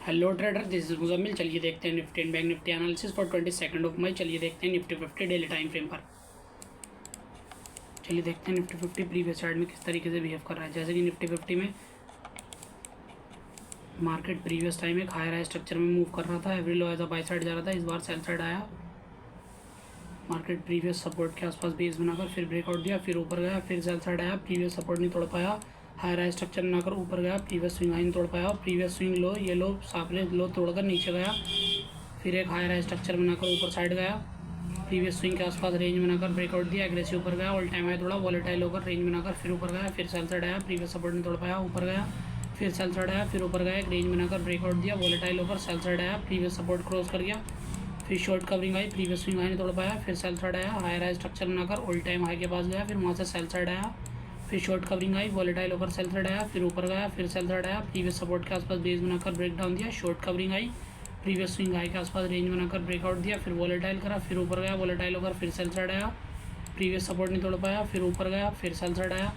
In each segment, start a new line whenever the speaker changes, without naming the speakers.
Hello trader, this is Muzammil. चलिए देखते हैं Nifty and bank Nifty analysis for 22 मई। चलिए देखते हैं निफ्टी 50 डेली टाइम फ्रेम पर। चलिए देखते हैं निफ्टी 50 प्रीवियस चार्ट में किस तरीके से बिहेव कर रहा है। जैसे कि निफ्टी 50 में मार्केट प्रीवियस टाइम एक हायर स्ट्रक्चर में मूव कर रहा था। Every low as a buy side जा रहा था, इस बार सेल साइड आया। मार्केट प्रीवियस सपोर्ट के आसपास बेस बनाकर फिर ब्रेकआउट दिया, फिर ऊपर गया, फिर सेल साइड आया। प्रीवियस सपोर्ट नहीं तोड़ पाया, हायर स्ट्रक्चर बनाकर ऊपर गया। प्रीवियस स्विंग हाई नहीं तोड़ पाया, प्रीवियस स्विंग लो, ये लो सामने लो तोड़कर नीचे गया। फिर एक हायर स्ट्रक्चर बनाकर ऊपर साइड गया। प्रीवियस स्विंग के आसपास रेंज बनाकर ब्रेकआउट दिया, एग्रेसिव ऊपर गया। ऑल टाइम हाई थोड़ा वॉलेटाइल होकर रेंज बनाकर फिर ऊपर गया, फिर सेल साइड आया। प्रीवियस सपोर्ट नहीं तोड़ पाया, ऊपर गया, फिर सेल साइड आया, फिर ऊपर गया। एक रेंज बनाकर ब्रेकआउट दिया, वॉलेटाइल होकर सेल साइड आया। प्रीवियस सपोर्ट क्रॉस कर गया, फिर शॉर्ट कवरिंग आई। प्रीवियस स्विंग हाई नहीं तोड़ पाया, फिर सेल साइड आया। हायर हाई स्ट्रक्चर बनाकर ऑल टाइम हाई के पास गया, फिर वहाँ से सेल साइड आया। फिर शॉर्ट कवरिंग आई, वॉलेटाइल होकर सेल साइड आया, फिर ऊपर गया, फिर सेल साइड आया। प्रीवियस सपोर्ट के आसपास बेस बनाकर ब्रेक डाउन दिया, शॉर्ट कवरिंग आई। प्रीवियस स्विंग हाई के आसपास रेंज बनाकर ब्रेकआउट दिया, फिर वॉलेटाइल करा, फिर ऊपर गया, वॉलेटाइल होकर फिर सेल साइड आया। प्रीवियस सपोर्ट नहीं तोड़ पाया, फिर ऊपर गया, फिर सेल साइड आया,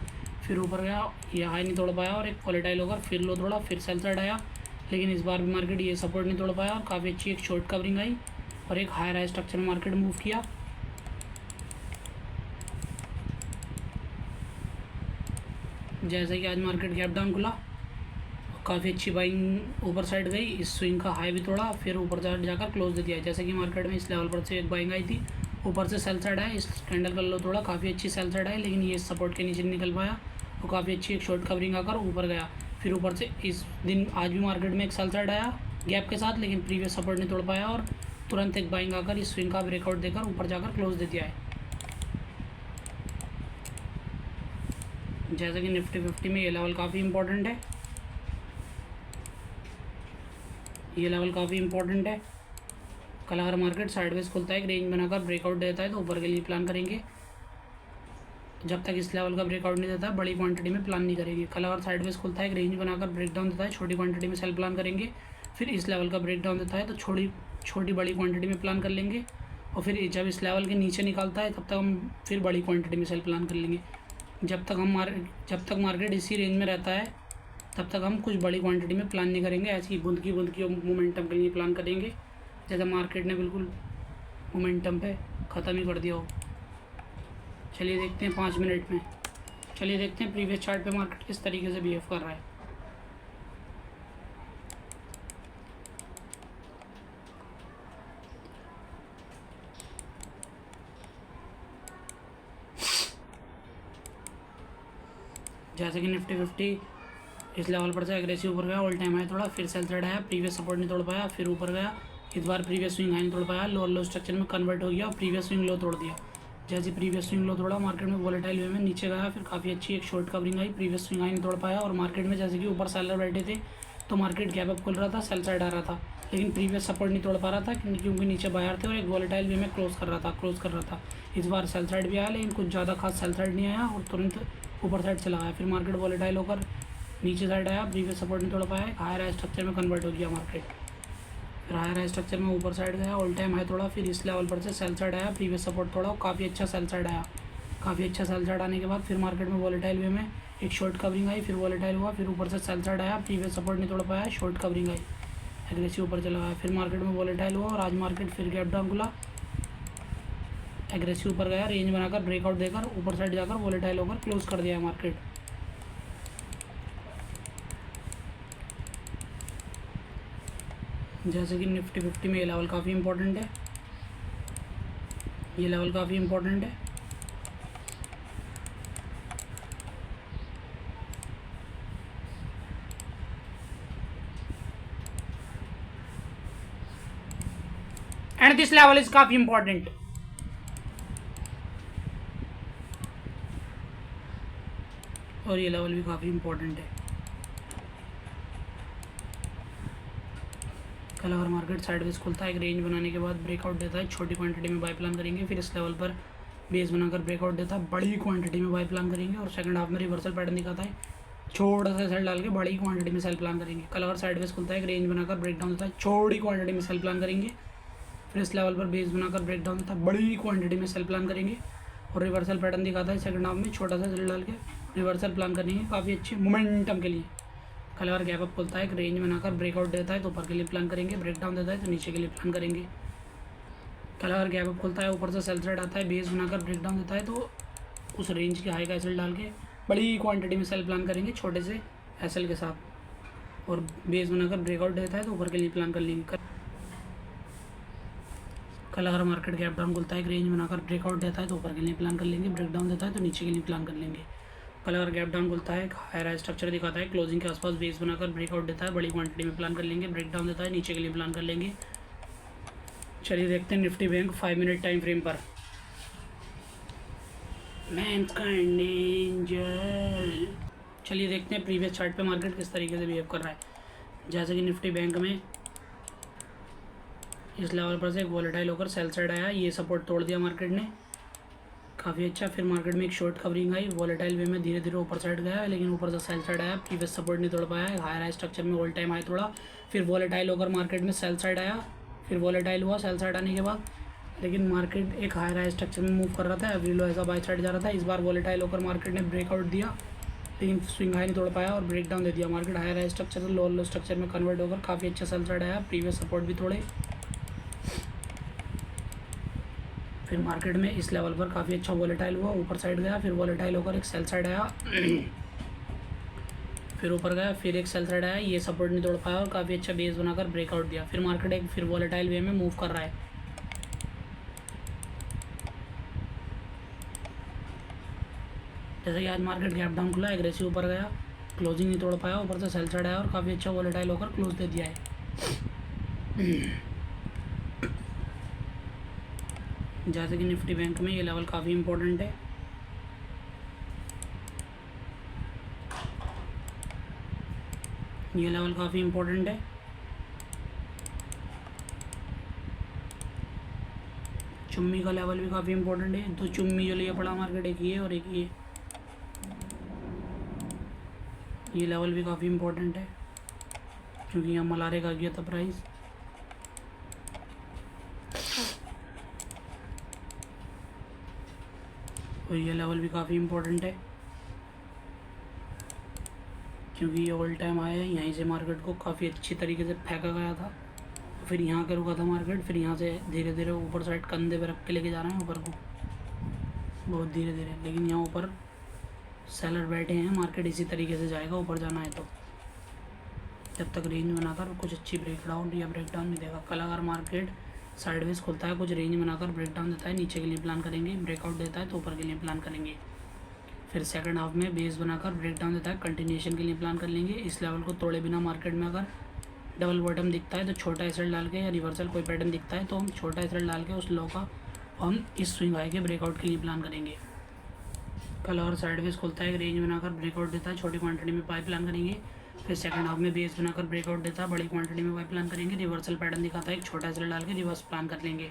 फिर ऊपर गया, ये हाई नहीं तोड़ पाया और एक वॉलेटाइल होकर फिर लो तोड़ा, फिर सेल साइड आया। लेकिन इस बार भी मार्केट ये सपोर्ट नहीं तोड़ पाया और काफ़ी अच्छी एक शॉर्ट कवरिंग आई और एक हायर हाई स्ट्रक्चर में मार्केट मूव किया। जैसे कि आज मार्केट गैप डाउन खुला, काफ़ी अच्छी बाइंग ऊपर साइड गई। इस स्विंग का हाई भी तोड़ा, फिर ऊपर साइड जाकर क्लोज दे दिया। जैसे कि मार्केट में इस लेवल पर से एक बाइंग आई थी, ऊपर से सेल साइड आया, इस कैंडल का लो तोड़ा, काफ़ी अच्छी सेल साइड आई। लेकिन ये सपोर्ट के नीचे निकल पाया और काफ़ी अच्छी एक शॉर्ट कवरिंग आकर ऊपर गया। फिर ऊपर से इस दिन आज भी मार्केट में एक सेल साइड आया गैप के साथ, लेकिन प्रीवियस सपोर्ट नहीं तोड़ पाया और तुरंत एक बाइंग आकर इस स्विंग का ब्रेकआउट देकर ऊपर जाकर क्लोज दे दिया है। जैसे कि निफ्टी 50 में ये लेवल काफ़ी इंपॉर्टेंट है, ये लेवल काफ़ी इंपॉर्टेंट है। कल अगर मार्केट साइडवेज खुलता है, एक रेंज बनाकर ब्रेकआउट देता है तो ऊपर के लिए प्लान करेंगे। जब तक इस लेवल का ब्रेकआउट नहीं देता बड़ी क्वांटिटी में प्लान नहीं करेंगे। कल अगर साइडवेज खुलता है, एक रेंज बनाकर ब्रेक डाउन देता है, छोटी क्वांटिटी में सेल प्लान करेंगे। फिर इस लेवल का ब्रेक डाउन देता है तो छोटी बड़ी क्वांटिटी में प्लान कर लेंगे। और फिर जब इस लेवल के नीचे निकालता है तब तक हम फिर बड़ी क्वांटिटी में सेल प्लान कर लेंगे। जब तक मार्केट इसी रेंज में रहता है तब तक हम कुछ बड़ी क्वांटिटी में प्लान नहीं करेंगे। ऐसे ही बूंद की मोमेंटम के लिए प्लान करेंगे। जैसे मार्केट ने बिल्कुल मोमेंटम पे ख़त्म ही कर दिया हो। चलिए देखते हैं 5 मिनट में। चलिए देखते हैं प्रीवियस चार्ट पे मार्केट किस तरीके से बिहेव कर रहा है। जैसे कि निफ्टी 50 इस लेवल पर से एग्रेसिव ऊपर गया, ऑल टाइम हाई थोड़ा, फिर सेल साइड आया। प्रीवियस सपोर्ट नहीं तोड़ पाया, फिर ऊपर गया। इस बार प्रीवियस स्विंग हाई नहीं तोड़ पाया, लो स्ट्रक्चर में कन्वर्ट हो गया और प्रीवियस स्विंग लो तोड़ दिया। जैसे प्रीवियस स्विंग लो तोड़ा, मार्केट में वॉलेटाइल वे में नीचे गया, फिर काफ़ी अच्छी एक शॉर्ट कवरिंग आई। प्रीवियस स्विंग हाई नहीं तोड़ पाया और मार्केट में जैसे कि ऊपर सेलर बैठे थे तो मार्केट गैप अप खुल रहा था, सेल साइड आ रहा था। लेकिन प्रीवियस सपोर्ट नहीं तोड़ पा रहा था क्योंकि नीचे बाहर थे और एक वॉलेटाइल वे में क्लोज कर रहा था। इस बार सेल साइड भी आया, लेकिन कुछ ज़्यादा खास सेल साइड नहीं आया और तुरंत ऊपर साइड चला गया। फिर मार्केट वॉलेटाइल होकर नीचे साइड आया, प्रीवियस सपोर्ट नहीं तोड़ पाया, हायर हाई स्ट्रक्चर में कन्वर्ट हो गया मार्केट। फिर हायर हाई स्ट्रक्चर में ऊपर साइड गया, ऑल टाइम हाई तोड़ा, फिर इस लेवल पर से सेल साइड आया, प्रीवियस सपोर्ट तोड़ा, काफ़ी अच्छा सेल साइड आया। काफ़ी अच्छा सेल साइड आने के बाद फिर मार्केट में वॉलेटाइल वे में एक शॉर्ट कवरिंग आई, फिर वॉलेटाइल हुआ, फिर ऊपर से सेल साइड आया, प्रीवियस सपोर्ट नहीं तोड़ पाया, शॉर्ट कवरिंग आई, एग्रेसिव ऊपर चला गया। फिर मार्केट में वॉलेटाइल हुआ और आज मार्केट फिर गैप डाउन खुला, एग्रेसिव ऊपर गया, रेंज बनाकर ब्रेकआउट देकर ऊपर साइड जाकर वॉलेटाइल होकर क्लोज कर दिया मार्केट। जैसे कि निफ्टी 50 में ये लेवल काफ़ी इंपॉर्टेंट है, ये लेवल काफ़ी इंपॉर्टेंट है। एंड दिस लेवल इज काफ़ी इंपॉर्टेंट। और ये लेवल भी काफ़ी इंपॉर्टेंट है। कल अगर मार्केट साइडवेज खुलता है, एक रेंज बनाने के बाद ब्रेकआउट देता है, छोटी क्वांटिटी में बाय प्लान करेंगे। फिर इस लेवल पर बेस बनाकर ब्रेकआउट देता है, बड़ी क्वांटिटी में बाय प्लान करेंगे और सेकंड हाफ में रिवर्सल पैटर्न दिखाता है, छोटा सा सेल डाल के बड़ी क्वांटिटी में सेल प्लान करेंगे। कल अगर साइडवेज खुलता है, एक रेंज बनाकर ब्रेक डाउन देता है, छोटी क्वांटिटी में सेल प्लान करेंगे। फिर इस लेवल पर बेस बनाकर ब्रेक डाउन देता है, बड़ी क्वांटिटी में सेल प्लान करेंगे और रिवर्सल पैटर्न दिखाता है, सेकंड हाफ में छोटा सा सेल डाल के रिवर्सल प्लान करेंगे, काफ़ी अच्छे मोमेंटम के लिए। कल अगर गैप अप खुलता है एक रेंज बनाकर ब्रेकआउट देता है तो ऊपर के लिए प्लान करेंगे, ब्रेक डाउन देता है तो नीचे के लिए प्लान करेंगे। कल अगर गैप अप खुलता है ऊपर से सेल साइड आता है, बेस बनाकर ब्रेक डाउन देता है तो उस रेंज की हाई का एसएल डाल के बड़ी क्वांटिटी में सेल प्लान करेंगे छोटे से एसएल के साथ, और बेस बनाकर ब्रेकआउट देता है तो ऊपर के लिए प्लान कर लेंगे। कल अगर मार्केट गैप डाउन खुलता है एक रेंज बनाकर ब्रेकआउट देता है तो ऊपर के लिए प्लान कर लेंगे, ब्रेक डाउन देता है तो नीचे के लिए प्लान कर लेंगे। कल अगर गैप डाउन खुलता है हायर स्ट्रक्चर दिखाता है, क्लोजिंग के आसपास बेस बनाकर ब्रेकआउट देता है, बड़ी क्वांटिटी में प्लान कर लेंगे, ब्रेक डाउन देता है नीचे के लिए प्लान कर लेंगे। चलिए देखते हैं Nifty bank 5 minute time frame पर। चलिए देखते हैं प्रीवियस चार्ट पे मार्केट किस तरीके से बिहेव कर रहा है। जैसे कि निफ्टी बैंक में इस लेवल पर से एक वॉलेटाइल होकर सेल साइड आया, ये सपोर्ट तोड़ दिया मार्केट ने काफ़ी अच्छा। फिर मार्केट में एक शॉर्ट कवरिंग आई, वॉलेटाइल वे में धीरे धीरे ऊपर साइड गया, लेकिन ऊपर से सेल साइड आया, प्रीवियस सपोर्ट नहीं तोड़ पाया, हायर स्ट्रक्चर में ऑल टाइम हाई तोड़ा। फिर वॉलेटाइल होकर मार्केट में सेल साइड आया, फिर वॉलेटाइल हुआ सेल साइड आने के बाद, लेकिन मार्केट एक हायर स्ट्रक्चर में मूव कर रहा था, एवरी लो ऐसा बाय साइड जा रहा था। इस बार वॉलेटाइल होकर मार्केट ने ब्रेकआउट दिया, लेकिन स्विंग हाई नहीं तोड़ पाया और ब्रेक डाउन दे दिया। मार्केट हायर स्ट्रक्चर से लो स्ट्रक्चर में कन्वर्ट होकर काफ़ी अच्छा सेल साइड आया, प्रीवियस सपोर्ट भी तोड़े। फिर मार्केट में इस लेवल पर काफ़ी अच्छा वॉलेटाइल हुआ, ऊपर साइड गया, फिर वॉलेटाइल होकर एक सेल साइड आया, फिर ऊपर गया, फिर एक सेल साइड आया, ये सपोर्ट नहीं तोड़ पाया और काफ़ी अच्छा बेस बनाकर ब्रेकआउट दिया। फिर मार्केट एक फिर वॉलेटाइल वे में मूव कर रहा है। जैसे कि आज मार्केट गैप डाउन खुला, एग्रेसिव ऊपर गया, क्लोजिंग नहीं तोड़ पाया, ऊपर से सेल साइड आया और काफ़ी अच्छा वॉलेटाइल होकर क्लोज दे दिया है। जैसे कि निफ्टी बैंक में ये लेवल काफ़ी इम्पोर्टेंट है, ये लेवल काफ़ी इम्पोर्टेंट है। चुम्मी का लेवल भी काफ़ी इम्पोर्टेंट है, तो चुम्मी जो लिए पड़ा मार्केट एक ये और एक ये लेवल भी काफ़ी इम्पोर्टेंट है क्योंकि यहाँ मलारे का गया था प्राइस। तो ये लेवल भी काफ़ी इम्पोर्टेंट है क्योंकि ये ऑल टाइम हाई है, यहीं से मार्केट को काफ़ी अच्छी तरीके से फेंका गया था, फिर यहाँ के रुका था मार्केट, फिर यहाँ से धीरे धीरे ऊपर साइड कंधे पे रख के लेके जा रहे हैं ऊपर को बहुत धीरे धीरे, लेकिन यहाँ ऊपर सेलर बैठे हैं, मार्केट इसी तरीके से जाएगा ऊपर जाना है तो, जब तक रेंज बनाकर कुछ अच्छी ब्रेकडाउन या ब्रेकडाउन नहीं देगा। कल अगर मार्केट साइडवेज खुलता है, कुछ रेंज बनाकर ब्रेकडाउन देता है, नीचे के लिए प्लान करेंगे, ब्रेकआउट देता है तो ऊपर के लिए प्लान करेंगे। फिर सेकंड हाफ में बेस बनाकर ब्रेकडाउन देता है, कंटिन्यूएशन के लिए प्लान कर लेंगे। इस लेवल को तोड़े बिना मार्केट में अगर डबल बॉटम दिखता है तो छोटा एसएल डाल के या रिवर्सल कोई पैटर्न दिखता है तो हम छोटा एसएल डाल के उस लो का हम इस स्विंग हाई के ब्रेकआउट के लिए प्लान करेंगे। कल और साइडवेज खुलता है, एक रेंज बनाकर ब्रेकआउट देता है, छोटी क्वांटिटी में बाय प्लान करेंगे। फिर सेकंड हाफ में बेस बनाकर ब्रेकआउट देता है, बड़ी क्वांटिटी में बाय प्लान करेंगे। रिवर्सल पैटर्न दिखाता है, एक छोटा एसएल डाल के रिवर्स प्लान कर लेंगे।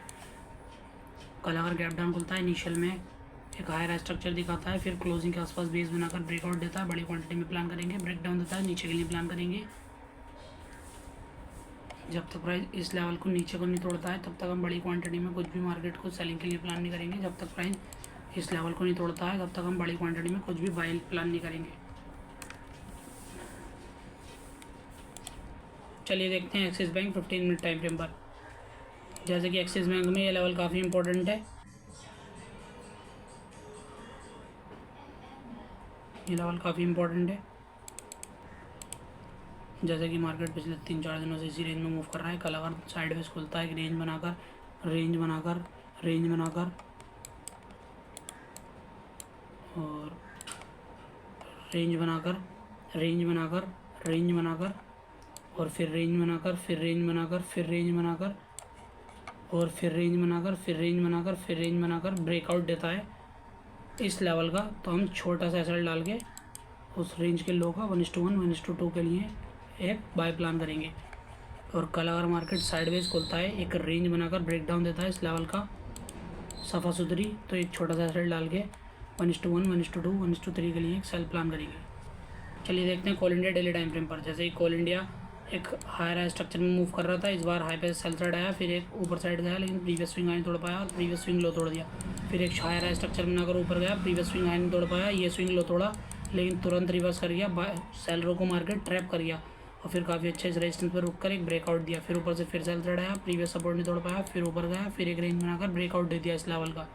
कल अगर गैप डाउन खुलता है, इनिशियल में एक हायर स्ट्रक्चर दिखाता है, फिर क्लोजिंग के आसपास बेस बनाकर ब्रेकआउट देता है, बड़ी क्वांटिटी में प्लान करेंगे। ब्रेक डाउन देता है, नीचे के लिए प्लान करेंगे। जब तक प्राइस इस लेवल को नीचे को नहीं तोड़ता है तब तक हम बड़ी क्वांटिटी में कुछ भी मार्केट को सेलिंग के लिए प्लान नहीं करेंगे। जब तक प्राइस इस लेवल को नहीं तोड़ता है तब तक हम बड़ी क्वांटिटी में कुछ भी बाय प्लान नहीं करेंगे। चलिए देखते हैं axis bank 15 minute time frame पर। जैसे कि एक्सिस बैंक में ये लेवल काफ़ी इंपॉर्टेंट है, ये लेवल काफ़ी इंपॉर्टेंट है। जैसे कि मार्केट पिछले 3-4 दिनों से इसी रेंज में मूव कर रहा है। कल अगर साइडवेज खुलता है, एक रेंज बनाकर रेंज बनाकर रेंज बनाकर और रेंज बनाकर रेंज बनाकर रेंज बनाकर और फिर रेंज बनाकर फिर रेंज बनाकर फिर रेंज बनाकर और फिर रेंज बनाकर फिर रेंज बनाकर फिर रेंज बनाकर ब्रेकआउट देता है इस लेवल का, तो हम छोटा सा एसएल डाल के उस रेंज के लो का 1:1 1:2 के लिए एक बाय प्लान करेंगे। और कल अगर मार्केट साइडवेज खुलता है, एक रेंज बनाकर ब्रेकडाउन देता है इस लेवल का सफ़ा सुथरी, तो एक छोटा सा सेल डाल के 1:1 1:2 1:3 के लिए एक सेल प्लान करेंगे। चलिए देखते हैं कोल इंडिया डेली टाइम फ्रेम पर। जैसे ही कोल इंडिया एक हायर स्ट्रक्चर में मूव कर रहा था, इस बार हाई पे सेल साइड आया, फिर एक ऊपर साइड गया, लेकिन प्रीवियस स्विंग हाई नहीं तोड़ पाया और प्रीवियस स्विंग लो तोड़ दिया। फिर एक हायर स्ट्रक्चर बनाकर ऊपर गया, प्रीवियस स्विंग हाई नहीं तोड़ पाया, ये स्विंग लो तोड़ा, लेकिन तुरंत रिवर्स कर गया, सेल रो को मार के ट्रैप कर गया और फिर काफ़ी अच्छे से रेजिस्टेंस पर रुक कर एक ब्रेकआउट दिया। फिर ऊपर से फिर सेल थ्रेड आया, प्रीवियस सपोर्ट नहीं तोड़ पाया, फिर ऊपर गया, फिर एक रेंज बनाकर ब्रेकआउट दे दिया इस लेवल का।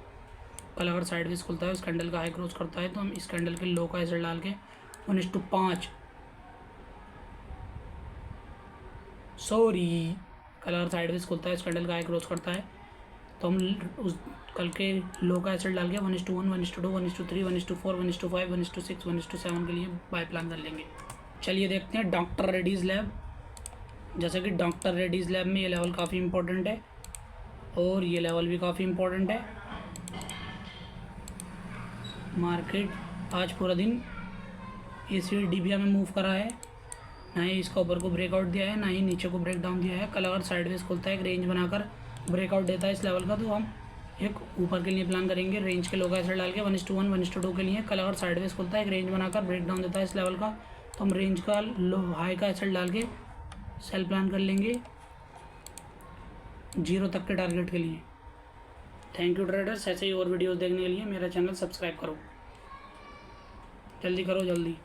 कल अगर साइडवेज खुलता है, इस कैंडल का हाई क्रॉस करता है, तो हम इस कैंडल के लो का एसएल डाल के 1:5 सॉरी कल अगर साइडवेज खुलता है, इस कैंडल का हाई क्रॉस करता है, तो हम उस कल के लो का एसएल डाल के 1:1 1:2 1:3 1:4 1:5 1:6 1:7 के लिए बाय प्लान कर लेंगे। चलिए देखते हैं डॉक्टर रेड्डीज़ लैब। जैसे कि डॉक्टर रेड्डीज़ लैब में ये लेवल काफ़ी इंपॉर्टेंट है और ये लेवल भी काफ़ी इंपॉर्टेंट है। मार्केट आज पूरा दिन इसी डीबीआ में मूव करा है, ना ही इसका ऊपर को ब्रेकआउट दिया है, ना ही नीचे को ब्रेक डाउन दिया है। कल अगर साइडवेज खुलता है, एक रेंज बनाकर ब्रेकआउट देता है इस लेवल का, तो हम एक ऊपर के लिए प्लान करेंगे रेंज के लो का एसएल डाल के 1:1 1:2 के लिए। कल अगर साइडवेज खुलता है, एक रेंज बनाकर ब्रेक डाउन देता है इस लेवल का, तो हम रेंज का लो हाई का एसएल डाल के सेल प्लान कर लेंगे 0 तक के टारगेट के लिए। Thank you traders. ऐसे ही और वीडियोस देखने के लिए मेरा चैनल सब्सक्राइब करो, जल्दी करो जल्दी।